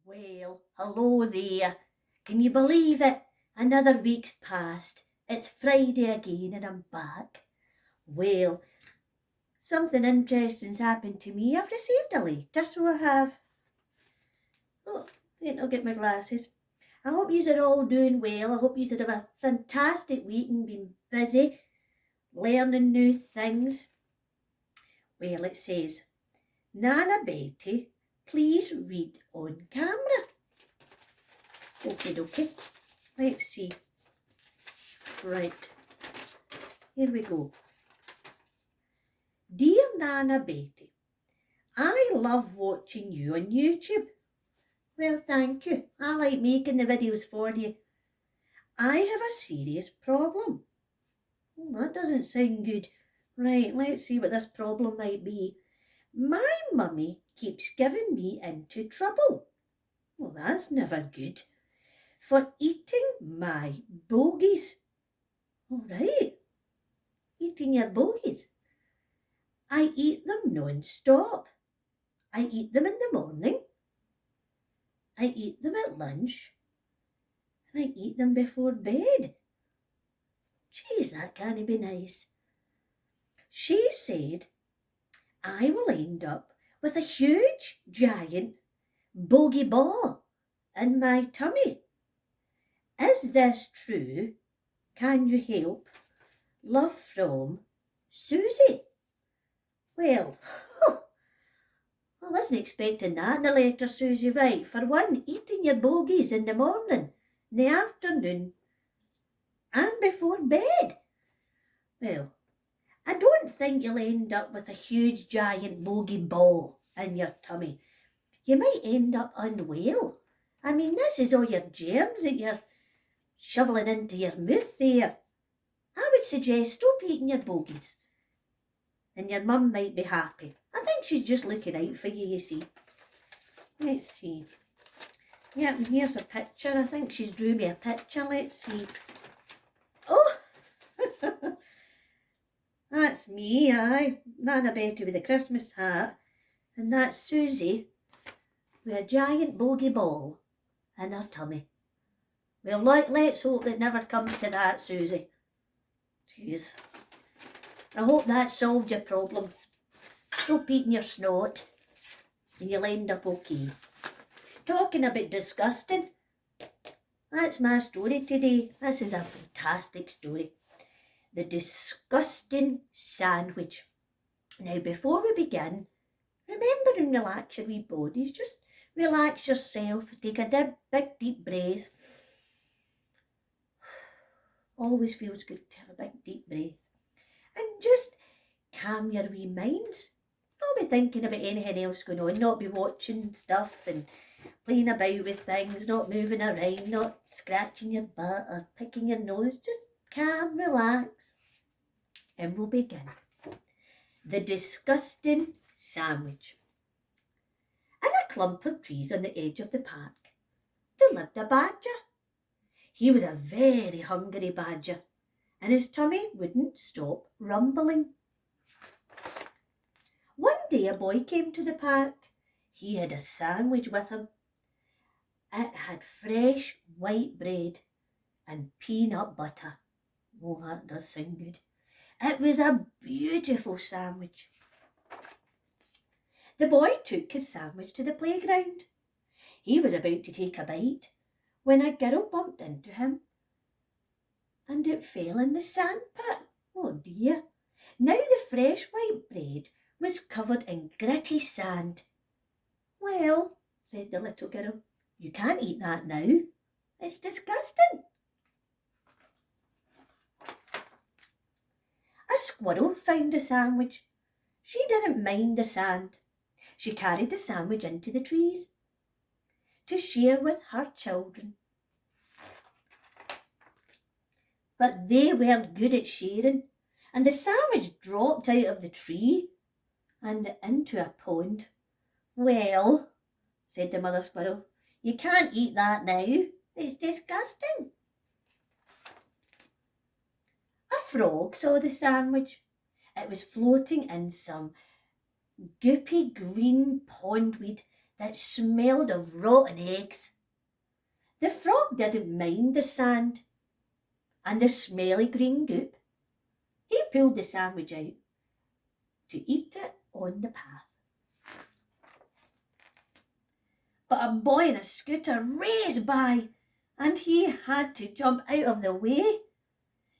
Well, hello there. Can you believe it? Another week's passed. It's Friday again and I'm back. Well, something interesting's happened to me. I've received a letter, so I have. Oh, wait, I'll get my glasses. I hope yous are all doing well. I hope yous had a fantastic week and been busy learning new things. Well, it says, Nanna Betty, please read on camera. Okie dokie. Let's see. Right. Here we go. Dear Nanna Betty, I love watching you on YouTube. Well, thank you. I like making the videos for you. I have a serious problem. Well, that doesn't sound good. Right, let's see what this problem might be. My mummy keeps giving me into trouble. Well, that's never good. For eating my bogies. All right. Eating your bogies. I eat them non-stop. I eat them in the morning. I eat them at lunch. And I eat them before bed. Geez, that can't be nice. She said I will end up with a huge, giant bogey ball in my tummy. Is this true? Can you help? Love from Susie. Well, I wasn't expecting that in the letter, Susie. Right, for one, eating your bogies in the morning, in the afternoon, and before bed. Well, I don't think you'll end up with a huge giant bogey ball in your tummy. You might end up unwell. I mean, this is all your germs that you're shoveling into your mouth there. I would suggest stop eating your bogies. And your mum might be happy. I think she's just looking out for you, you see. Let's see. Yeah, and here's a picture. I think she's drew me a picture. Let's see. Oh! That's me, aye. Nanna Betty with a Christmas hat. And that's Susie with a giant bogey ball in her tummy. Well, let's hope it never comes to that, Susie. Jeez. I hope that solved your problems. Stop eating your snot and you'll end up okay. Talking about disgusting, that's my story today. This is a fantastic story. The disgusting sandwich. Now, before we begin, remember and relax your wee bodies. Just relax yourself. Take a big deep breath. Always feels good to have a big deep breath. And just calm your wee minds. Not be thinking about anything else going on. Not be watching stuff and playing about with things. Not moving around. Not scratching your butt or picking your nose. Just calm, relax. And we'll begin. The disgusting sandwich. In a clump of trees on the edge of the park, there lived a badger. He was a very hungry badger, and his tummy wouldn't stop rumbling. One day a boy came to the park. He had a sandwich with him. It had fresh white bread and peanut butter. Oh, that does sound good. It was a beautiful sandwich. The boy took his sandwich to the playground. He was about to take a bite when a girl bumped into him and it fell in the sandpit. Oh dear. Now the fresh white bread was covered in gritty sand. Well, said the little girl, you can't eat that now. It's disgusting. A squirrel found the sandwich. She didn't mind the sand. She carried the sandwich into the trees to share with her children. But they weren't good at sharing, and the sandwich dropped out of the tree and into a pond. Well, said the mother squirrel, you can't eat that now. It's disgusting. A frog saw the sandwich. It was floating in some goopy green pondweed that smelled of rotten eggs. The frog didn't mind the sand and the smelly green goop. He pulled the sandwich out to eat it on the path. But a boy in a scooter raced by, and he had to jump out of the way.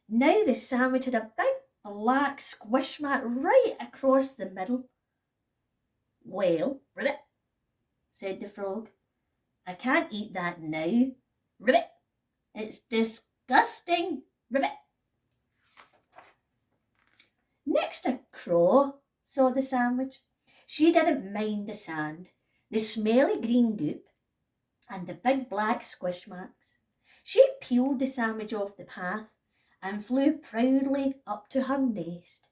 Now the sandwich had a big black squish mark right across the middle. "Well, ribbit," said the frog, "I can't eat that now. Ribbit, it's disgusting. Ribbit." Next a crow saw the sandwich. She didn't mind the sand, the smelly green goop, and the big black squish marks. She peeled the sandwich off the path and flew proudly up to her nest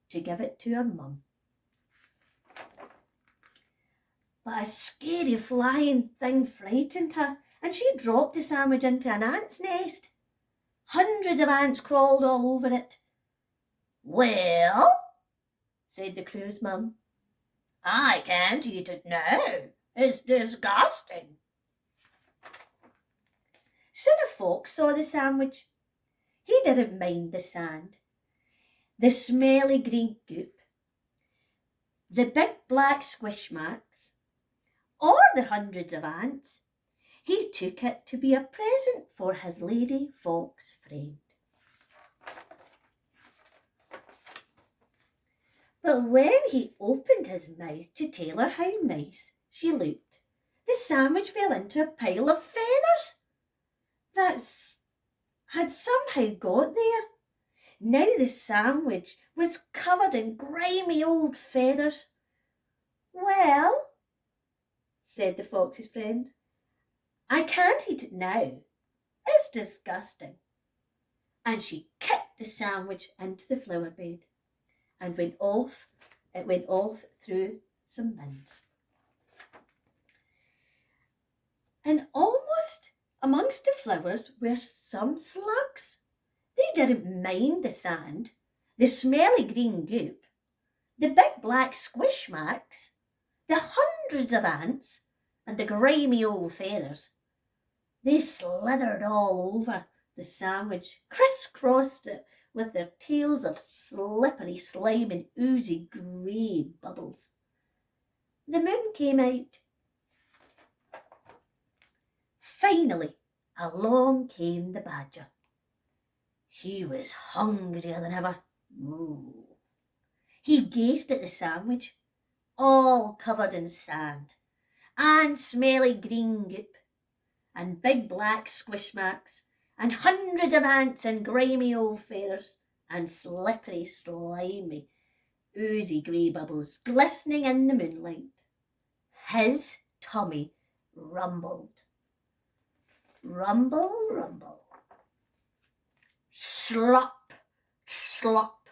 to give it to her mum. But a scary flying thing frightened her, and she dropped the sandwich into an ant's nest. Hundreds of ants crawled all over it. "Well," said the crow's mum, "I can't eat it now. It's disgusting." Soon a fox saw the sandwich. He didn't mind the sand, the smelly green goop, the big black squish marks, or the hundreds of ants. He took it to be a present for his lady fox friend. But when he opened his mouth to tell her how nice she looked, the sandwich fell into a pile of feathers that had somehow got there. Now the sandwich was covered in grimy old feathers. "Well," said the fox's friend, "I can't eat it now. It's disgusting." And she kicked the sandwich into the flower bed and went off through some bins. And almost amongst the flowers were some slugs. They didn't mind the sand, the smelly green goop, the big black squish marks, the hundreds of ants, and the grimy old feathers. They slithered all over the sandwich, crisscrossed it with their tails of slippery slime and oozy grey bubbles. The moon came out. Finally, along came the badger. He was hungrier than ever. Ooh. He gazed at the sandwich, all covered in sand, and smelly green goop, and big black squish marks, and hundreds of ants and grimy old feathers, and slippery, slimy, oozy grey bubbles glistening in the moonlight. His tummy rumbled. Rumble, rumble. Slop, slop.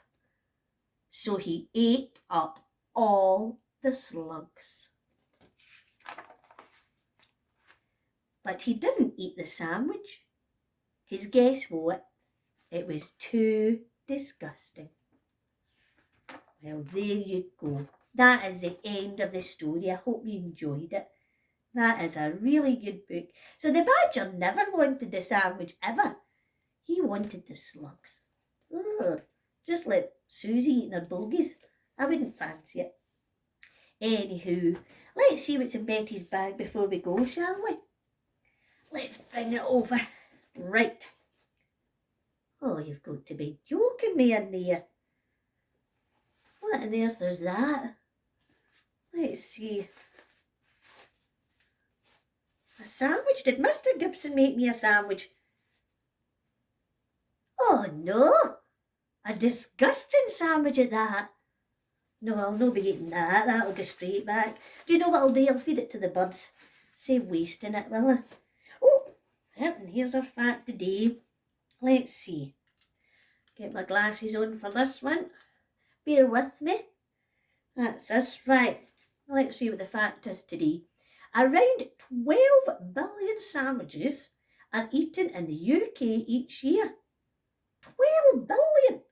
So he ate up all the slugs. But he didn't eat the sandwich. 'Cause guess what? It was too disgusting. Well, there you go. That is the end of the story. I hope you enjoyed it. That is a really good book. So the badger never wanted the sandwich ever. He wanted the slugs. Ugh, just like Susie eating her bogies. I wouldn't fancy it. Anywho, let's see what's in Betty's bag before we go, shall we? Let's bring it over. Right. Oh, you've got to be joking me in there. What on earth is that? Let's see. A sandwich? Did Mr. Gibson make me a sandwich? Oh no, a disgusting sandwich at that. No, I'll not be eating that. That'll go straight back. Do you know what I'll do? I'll feed it to the birds. Save wasting it, will I? Oh, and here's our fact today. Let's see. Get my glasses on for this one. Bear with me. That's us, right. Let's see what the fact is today. Around 12 billion sandwiches are eaten in the UK each year. 12 billion!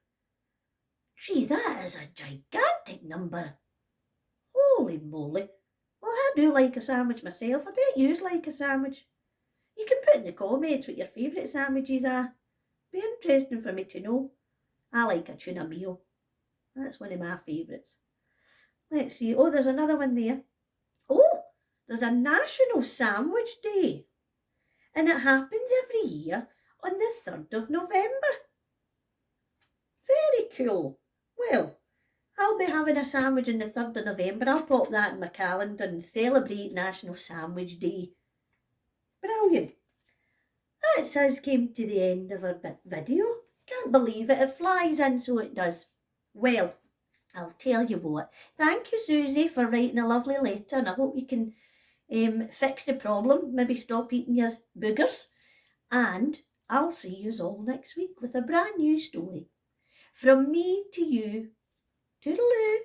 Gee, that is a gigantic number. Holy moly. Well, I do like a sandwich myself. I bet yous like a sandwich. You can put in the comments what your favourite sandwiches are. Be interesting for me to know. I like a tuna meal. That's one of my favourites. Let's see. Oh, there's another one there. Oh, there's a National Sandwich Day. And it happens every year on the 3rd of November. Very cool. Well, I'll be having a sandwich on the 3rd of November. I'll pop that in my calendar and celebrate National Sandwich Day. Brilliant. That's us came to the end of our video. Can't believe it. It flies in, so it does. Well, I'll tell you what. Thank you, Susie, for writing a lovely letter, and I hope you can fix the problem. Maybe stop eating your boogers. And I'll see you all next week with a brand new story. From me to you. Toodaloo.